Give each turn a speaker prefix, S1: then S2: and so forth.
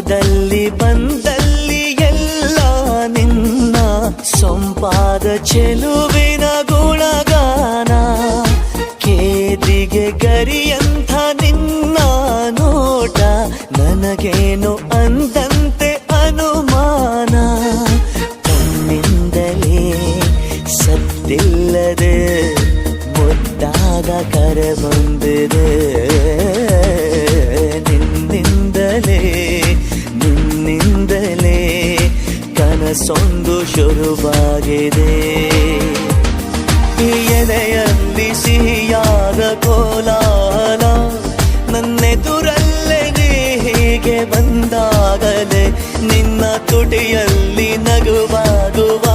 S1: ಹೋದಲ್ಲಿ ಬಂದಲ್ಲಿ ಎಲ್ಲ ನಿನ್ನ ಸೊಂಪಾದ ಚೆಲುವಿನ ಗುಣಗಾನ. ಕೇದಿಗೆ ಗರಿಯಂಥ ನಿನ್ನ ನೋಟ ನನಗೇನು ಅಂದಂತೆ ಅನುಮಾನ. ಕಣ್ಣಿಂದಲೇ ಸತ್ತಿಲ್ಲದೆ ಮುದ್ದಾದ ಕರೆ ಬಂದಿದೆ. ನಿನ್ನಿಂದಲೇ ಕನಸೊಂದು ಶುರುವಾಗಿದೆ. ಎದೆಯಲ್ಲಿ ಸಿಹಿಯಾದ ಕೋಲಾಹಲ ನನ್ನೆದುರಲ್ಲೇ ನೀ ಹೀಗೆ ಬಂದಾಗಲೇ ನಿನ್ನ ತುಟಿಯಲ್ಲಿ ನಗುವಾಗುವ